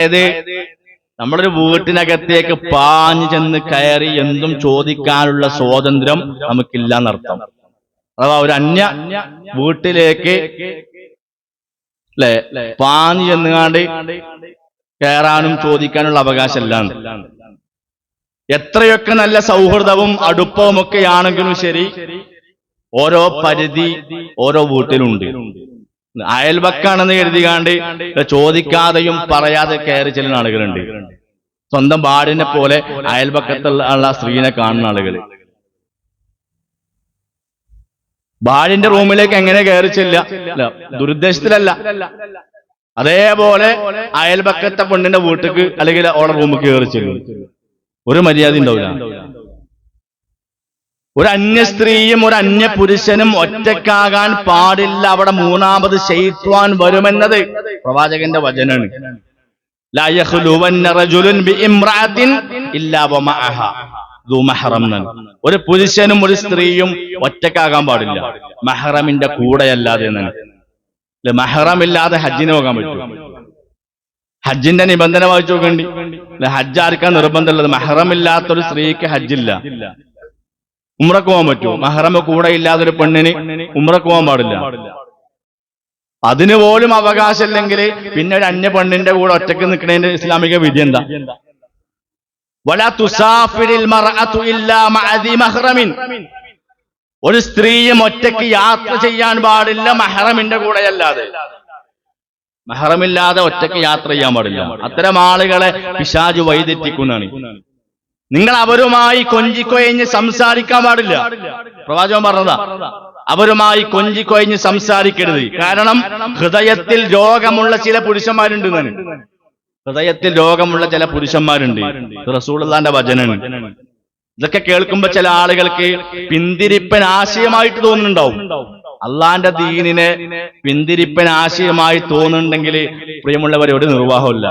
അതായത് നമ്മളൊരു വീട്ടിനകത്തേക്ക് പാഞ്ഞു ചെന്ന് കയറി എന്തും ചോദിക്കാനുള്ള സ്വാതന്ത്ര്യം നമുക്കില്ല എന്നർത്ഥം. അഥവാ ഒരു അന്യ വീട്ടിലേക്ക് പാഞ്ഞു ചെന്നുകാണ്ട് കയറാനും ചോദിക്കാനുള്ള അവകാശമല്ലാണ്. എത്രയൊക്കെ നല്ല സൗഹൃദവും അടുപ്പവും ഒക്കെ ആണെങ്കിലും ശരി, ഓരോ പരിധി ഓരോ വീട്ടിലുണ്ട്. അയൽവക്കാണെന്ന് കരുതികാണ്ട് ചോദിക്കാതെയും പറയാതെ കയറി ചെല്ലുന്ന ആളുകളുണ്ട്. സ്വന്തം ഭാര്യനെ പോലെ അയൽവക്കത്തുള്ള സ്ത്രീനെ കാണുന്ന ആളുകൾ. ഭാര്യന്റെ റൂമിലേക്ക് എങ്ങനെ കയറി ചെല്ലുക? ദുരുദ്ദേശത്തിലല്ല. അതേപോലെ അയൽവക്കത്തെ പെണ്ണിന്റെ വീട്ടിക്ക് അല്ലെങ്കിൽ ഓളെ റൂമിൽ കയറി ചെല്ലും. ഒരു മര്യാദ ഉണ്ടാവില്ല. ഒരു അന്യ സ്ത്രീയും ഒരു അന്യ പുരുഷനും ഒറ്റക്കാകാൻ പാടില്ല. അവിടെ മൂന്നാമത് ശൈത്വാൻ വരുമെന്നത് പ്രവാചകന്റെ വചനാണ്. ലാ യഖ്ലുവന്ന റജുലുൻ ബിഇംറഅത്തിൻ ഇല്ലാ വമഅഹ ദു മഹ്റം. ഒരു പുരുഷനും ഒരു സ്ത്രീയും ഒറ്റക്കാകാൻ പാടില്ല, മഹ്റമിന്റെ കൂടെയല്ലാതെ എന്നാണ്. മഹ്റമില്ലാതെ ഹജ്ജിന് പോകാൻ പറ്റും? ഹജ്ജിന്റെ നിബന്ധന വായിച്ചു നോക്കേണ്ടി. ഹജ്ജ് ആർക്കാൻ നിർബന്ധമുള്ളത്? മഹ്റമില്ലാത്തൊരു സ്ത്രീക്ക് ഹജ്ജില്ല. ഉംറക്ക് പോകാൻ പറ്റുമോ? മഹ്റം കൂടെ ഇല്ലാതൊരു പെണ്ണിന് ഉംറക്ക് പോകാൻ പാടില്ല. അതിന് പോലും അവകാശമില്ലെങ്കിൽ പിന്നെ ഒരു അന്യ പെണ്ണിന്റെ കൂടെ ഒറ്റക്ക് നിൽക്കുന്നതിന്റെ ഇസ്ലാമിക വിധി എന്താ? വലാ തുസാഫിരിൽ മർഅതു ഇല്ലാ മഅ ദി മഹ്റമിൻ. ഒരു സ്ത്രീയും ഒറ്റയ്ക്ക് യാത്ര ചെയ്യാൻ പാടില്ല മഹ്റമിന്റെ കൂടെയല്ലാതെ. മഹ്റമില്ലാതെ ഒറ്റയ്ക്ക് യാത്ര ചെയ്യാൻ പാടില്ല. അത്തരം ആളുകളെ പിശാച് വഴിതെറ്റിക്കുന്നതാണ്. നിങ്ങൾ അവരുമായി കൊഞ്ചിക്കൊയഞ്ഞ് സംസാരിക്കാൻ പാടില്ല. പ്രവാചകൻ പറഞ്ഞതാ, അവരുമായി കൊഞ്ചിക്കൊയഞ്ഞ് സംസാരിക്കരുത്. കാരണം ഹൃദയത്തിൽ രോഗമുള്ള ചില പുരുഷന്മാരുണ്ട്. ഹൃദയത്തിൽ രോഗമുള്ള ചില പുരുഷന്മാരുണ്ട്. റസൂലുള്ളാഹിന്റെ വചനാണ്. ഇതൊക്കെ കേൾക്കുമ്പോ ചില ആളുകൾക്ക് പിന്തിരിപ്പൻ ആശയമായിട്ട് തോന്നുന്നുണ്ടാവും. അള്ളാന്റെ ദീനിനെ പിന്തിരിപ്പൻ ആശയമായി തോന്നുന്നുണ്ടെങ്കിൽ പ്രിയമുള്ളവരെ ഒരു നിർവാഹമില്ല.